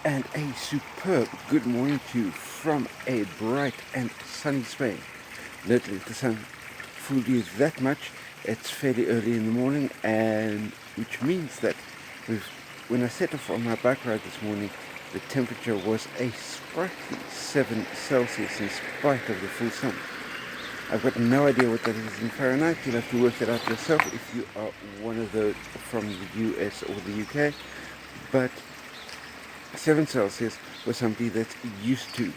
And a superb good morning to you from a bright and sunny Spain. Don't let the sun fool you that much. It's fairly early in the morning, and which means that when I set off on my bike ride this morning, the temperature was a sprightly 7 Celsius in spite of the full sun. I've got no idea what that is in Fahrenheit. You'll have to work it out yourself if you are one of those from the US or the UK. But 7 Celsius for somebody that's used to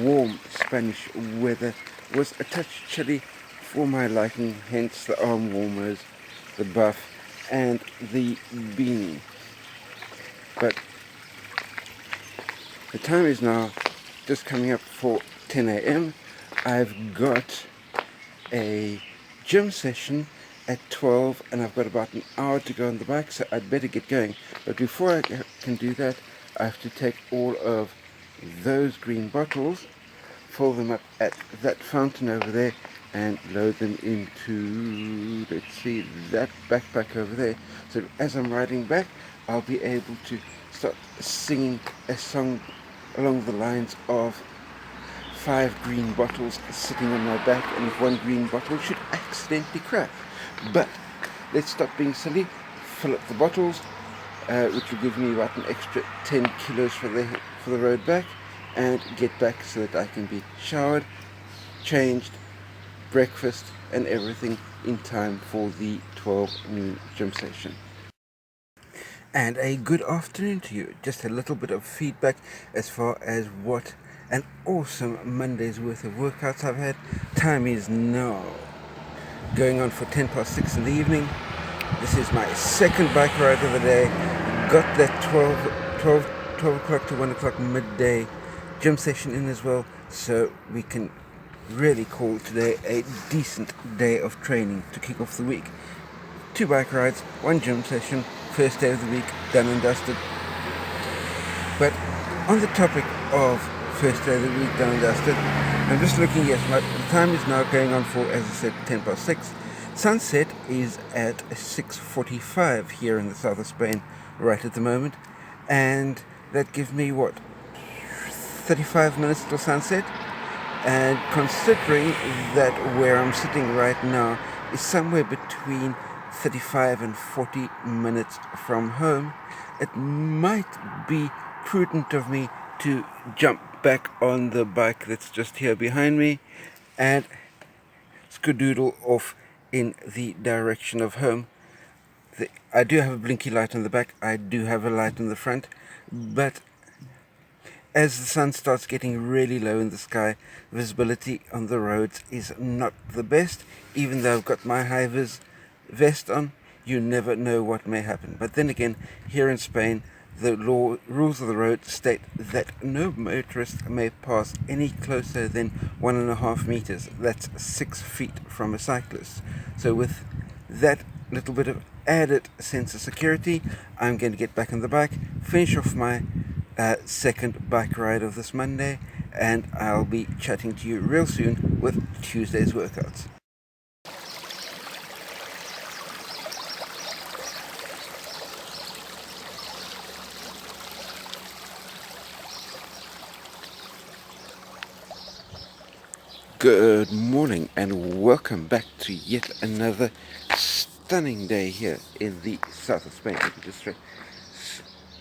warm Spanish weather was a touch chilly for my liking, hence the arm warmers, the buff, and the beanie. But the time is now just coming up for 10 a.m. I've got a gym session at 12 and I've got about an hour to go on the bike, so I'd better get going. But before I can do that, I have to take all of those green bottles, fill them up at that fountain over there, and load them into, let's see, that backpack over there. So as I'm riding back, I'll be able to start singing a song along the lines of 5 green bottles sitting on my back, and if one green bottle should accidentally crack. But let's stop being silly, fill up the bottles, which will give me about an extra 10 kilos for the road back, and get back so that I can be showered, changed, breakfast and everything in time for the 12 noon gym session. And a good afternoon to you. Just a little bit of feedback as far as what an awesome Monday's worth of workouts I've had. Time is now going on for 10 past 6 in the evening. This is my second bike ride of the day. Got that 12 o'clock to 1 o'clock midday gym session in as well, so we can really call today a decent day of training to kick off the week. 2 bike rides, 1 gym session, first day of the week, done and dusted. But on the topic of first day of the week, done and dusted, I'm just looking, yes, the time is now going on for, as I said, 10 past 6. Sunset is at 6:45 here in the south of Spain right at the moment, and that gives me, 35 minutes till sunset. And considering that where I'm sitting right now is somewhere between 35 and 40 minutes from home, it might be prudent of me to jump back on the bike that's just here behind me and skedoodle off in the direction of home. I do have a blinky light on the back, I do have a light on the front, but as the sun starts getting really low in the sky, visibility on the roads is not the best. Even though I've got my high-vis vest on, you never know what may happen. But then again, here in Spain, the rules of the road state that no motorist may pass any closer than 1.5 meters. That's 6 feet from a cyclist. So with that little bit of added sense of security, I'm going to get back on the bike, finish off my second bike ride of this Monday, and I'll be chatting to you real soon with Tuesday's workouts. Good morning and welcome back to yet another stunning day here in the south of Spain.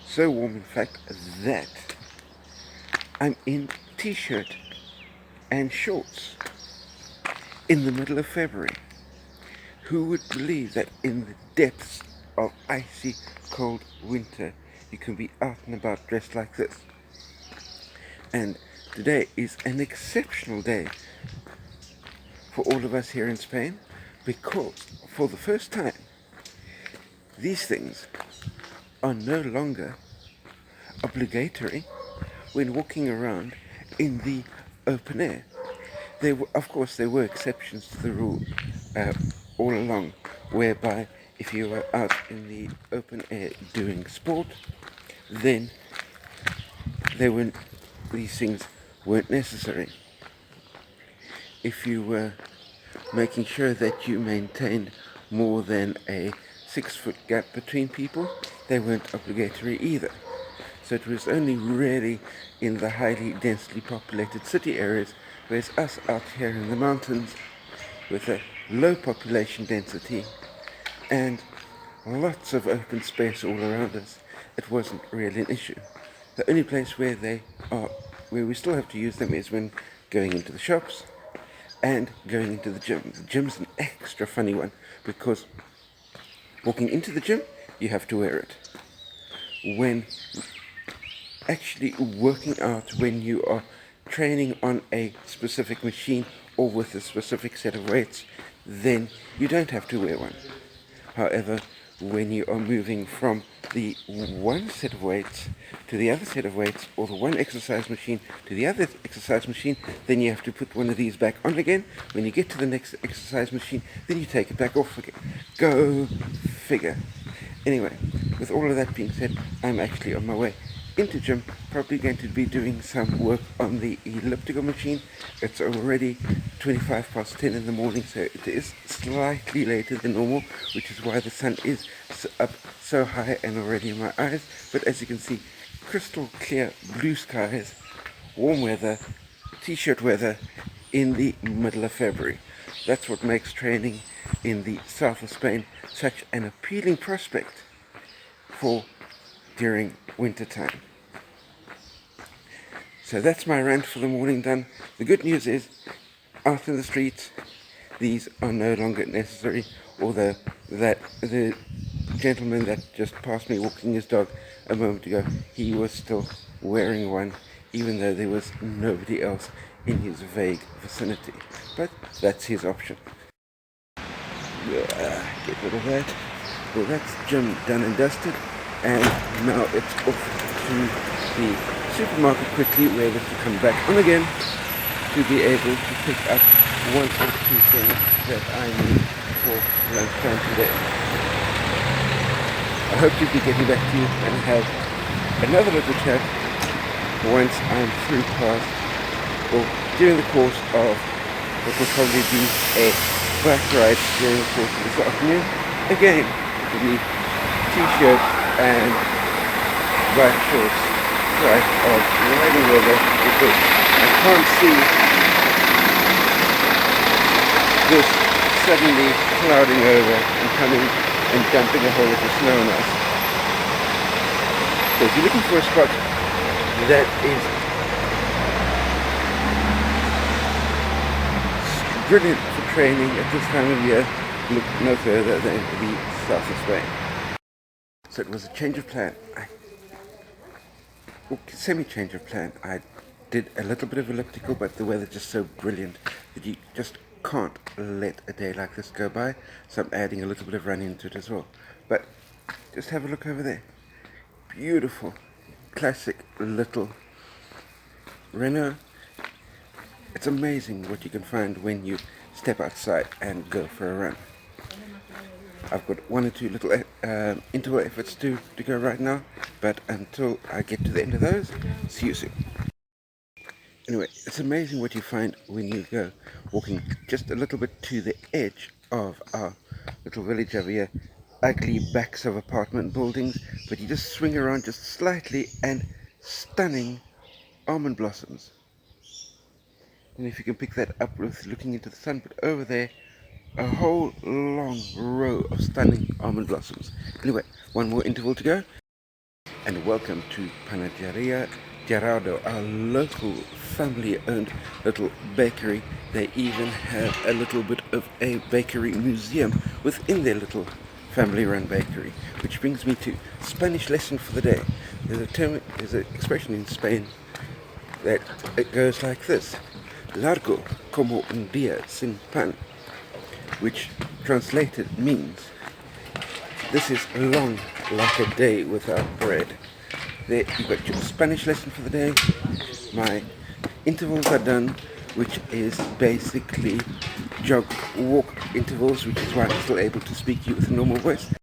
So warm, in fact, that I'm in t-shirt and shorts in the middle of February. Who would believe that in the depths of icy cold winter you can be out and about dressed like this? And today is an exceptional day for all of us here in Spain, because for the first time these things are no longer obligatory when walking around in the open air. Of course, there were exceptions to the rule all along, whereby if you were out in the open air doing sport, then these things weren't necessary. If you were making sure that you maintained more than a 6-foot gap between people, they weren't obligatory either. so it was only really in the highly densely populated city areas, whereas us out here in the mountains with a low population density and lots of open space all around us, it wasn't really an issue. The only place where where we still have to use them is when going into the shops and going into the gym. The gym's an extra funny one because walking into the gym, you have to wear it. When actually working out, when you are training on a specific machine or with a specific set of weights, then you don't have to wear one. However, when you are moving from the one set of weights to the other set of weights, or the one exercise machine to the other exercise machine, then you have to put one of these back on again. When you get to the next exercise machine, then you take it back off again. Go figure. Anyway, with all of that being said, I'm actually on my way into gym, probably going to be doing some work on the elliptical machine. It's already 25 past 10 in the morning, so it is slightly later than normal, which is why the sun is up so high and already in my eyes. But as you can see, crystal clear blue skies, warm weather, t-shirt weather in the middle of February. That's what makes training in the south of Spain such an appealing prospect for during winter time. So that's my rant for the morning done. The good news is, out in the streets, these are no longer necessary, although that the gentleman that just passed me walking his dog a moment ago, he was still wearing one, even though there was nobody else in his vague vicinity. But that's his option. Get rid of that. Well, that's gym done and dusted, and now it's off to the supermarket quickly, ready to come back on again to be able to pick up one or two things that I need for lunchtime today. I hope to be getting back to you and have another little chat once I'm through past, or during the course of what will probably be a bike ride during the course of this afternoon. Again, the t-shirt and bike shorts type of riding weather, because I can't see this suddenly clouding over and coming and dumping a whole lot of snow on us. So if you're looking for a spot that is brilliant for training at this time of year, look no further than the south of Spain. So it was a change of plan. Semi-change of plan. I did a little bit of elliptical, but the weather's just so brilliant that you just can't let a day like this go by. So I'm adding a little bit of running into it as well. But just have a look over there. Beautiful, classic little Renault. It's amazing what you can find when you step outside and go for a run. I've got one or two little interval efforts to go right now, but until I get to the end of those, see you soon. Anyway, it's amazing what you find when you go walking just a little bit to the edge of our little village over here. Ugly backs of apartment buildings, but you just swing around just slightly and stunning almond blossoms. And if you can pick that up with looking into the sun, but over there, a whole long row of stunning almond blossoms. Anyway, one more interval to go. And welcome to Panaderia Gerardo, our local family-owned little bakery. They even have a little bit of a bakery museum within their little family-run bakery. Which brings me to Spanish lesson for the day. There's an expression in Spain that it goes like this: largo como un día sin pan, which translated means this is long like a day without bread. There you've got your Spanish lesson for the day. My intervals are done, which is basically jog walk intervals, which is why I'm still able to speak to you with a normal voice.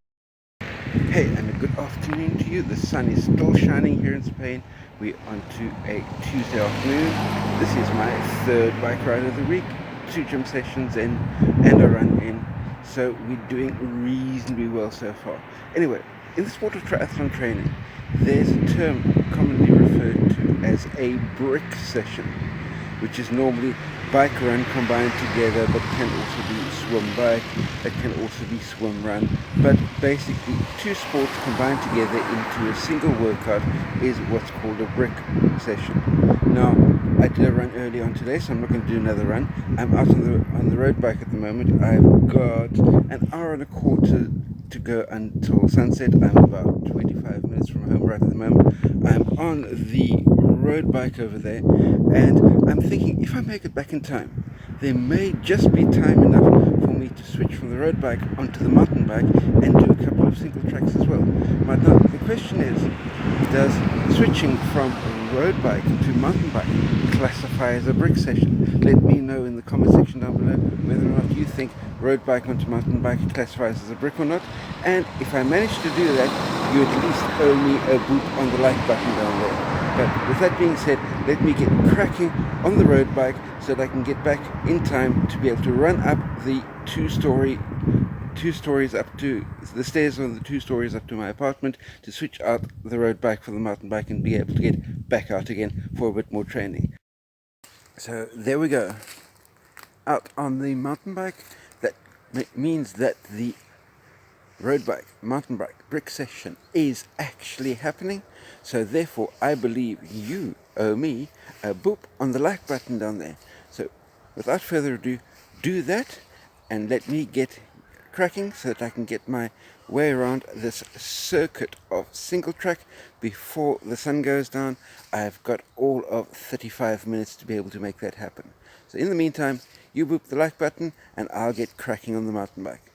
Hey, and a good afternoon to you. The sun is still shining here in Spain. We're on to a Tuesday afternoon. This is my third bike ride of the week. 2 gym sessions in and a run in. So we're doing reasonably well so far. Anyway, in the sport of triathlon training, there's a term commonly referred to as a brick session, which is normally bike run combined together, but can also be swim bike, it can also be swim run, but basically two sports combined together into a single workout is what's called a brick session. Now, I did a run early on today, so I'm not going to do another run. I'm out on the road bike at the moment. I've got an hour and a quarter to go until sunset. I'm about 25 minutes from home right at the moment. I'm on the road bike over there, and I'm thinking if I make it back in time, there may just be time enough for me to switch from the road bike onto the mountain bike and do a couple of single tracks as well. But now the question is, does switching from road bike to mountain bike classify as a brick session? Let me know in the comment section down below whether or not you think road bike onto mountain bike classifies as a brick or not. And if I manage to do that, you at least owe me a boot on the like button down there. But with that being said, let me get cracking on the road bike so that I can get back in time to be able to run up the two stories up to the stairs on the 2 stories up to my apartment, to switch out the road bike for the mountain bike and be able to get back out again for a bit more training. So there we go, out on the mountain bike. That means that the road bike, mountain bike, brick session is actually happening. So therefore I believe you owe me a boop on the like button down there. So without further ado, do that and let me get cracking so that I can get my way around this circuit of single track before the sun goes down. I've got all of 35 minutes to be able to make that happen. So in the meantime, you boop the like button and I'll get cracking on the mountain bike.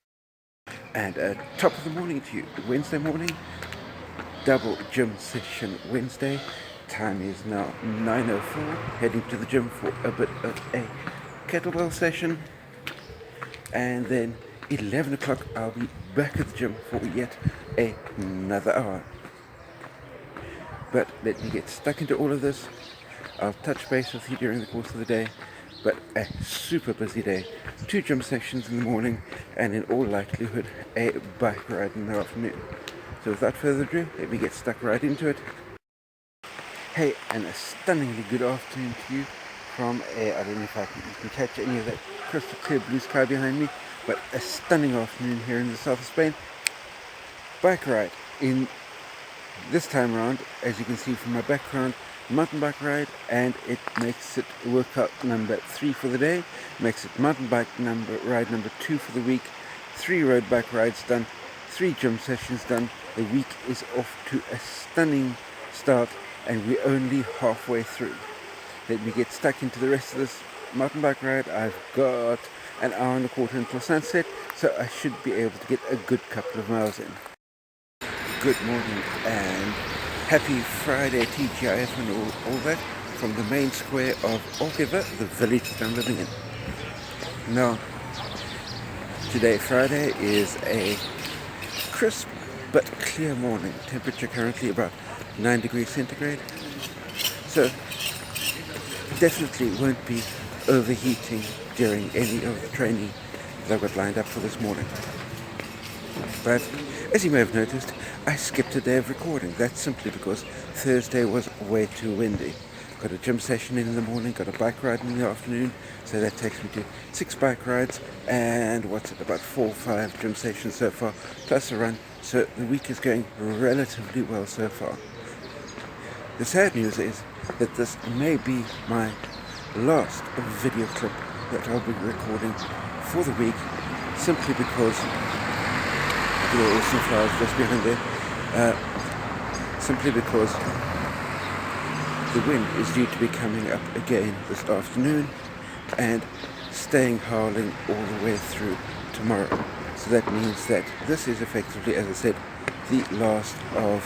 And top of the morning to you, Wednesday morning, double gym session Wednesday. Time is now 9:04, heading to the gym for a bit of a kettlebell session, and then 11 o'clock I'll be back at the gym for yet another hour. But let me get stuck into all of this. I'll touch base with you during the course of the day, but a super busy day. 2 gym sessions in the morning, and in all likelihood a bike ride in the afternoon. So without further ado, let me get stuck right into it. Hey, and a stunningly good afternoon to you from I don't know if you can catch any of that crystal clear blue sky behind me, but a stunning afternoon here in the south of Spain. Bike ride in this time around, as you can see from my background, mountain bike ride, and it makes it workout number 3 for the day, makes it mountain bike ride number 2 for the week, 3 road bike rides done, 3 gym sessions done. The week is off to a stunning start and we're only halfway through. Let me get stuck into the rest of this mountain bike ride. I've got an hour and a quarter until sunset, so I should be able to get a good couple of miles in. Good morning and happy Friday TGIF and all that from the main square of Orkeva, the village that I'm living in. Now, today Friday is a crisp but clear morning. Temperature currently about 9 degrees centigrade. So definitely won't be overheating during any of the training that I've got lined up for this morning. But as you may have noticed, I skipped a day of recording. That's simply because Thursday was way too windy. Got a gym session in the morning, got a bike ride in the afternoon, so that takes me to 6 bike rides and about 4 or 5 gym sessions so far, plus a run. So the week is going relatively well so far. The sad news is that this may be my last video clip that I'll be recording for the week, simply because there are some flowers just behind there, simply because the wind is due to be coming up again this afternoon and staying howling all the way through tomorrow. So that means that this is effectively, as I said, the last of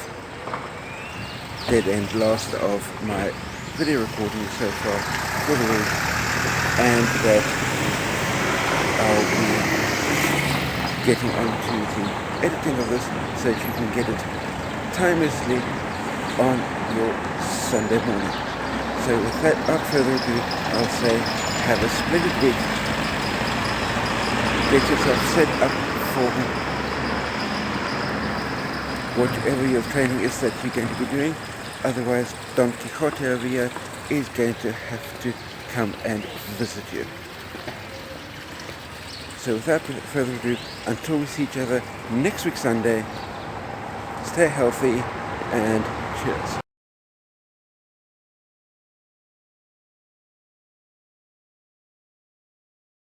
my video recording so far for the week, and that I'll be getting onto the editing of this so that you can get it timelessly on your Sunday morning. So without further ado, I'll say have a splendid week. Get yourself set up for whatever your training is that you're going to be doing. Otherwise, Don Quixote over here is going to have to come and visit you. So without further ado, until we see each other next week Sunday, stay healthy and cheers.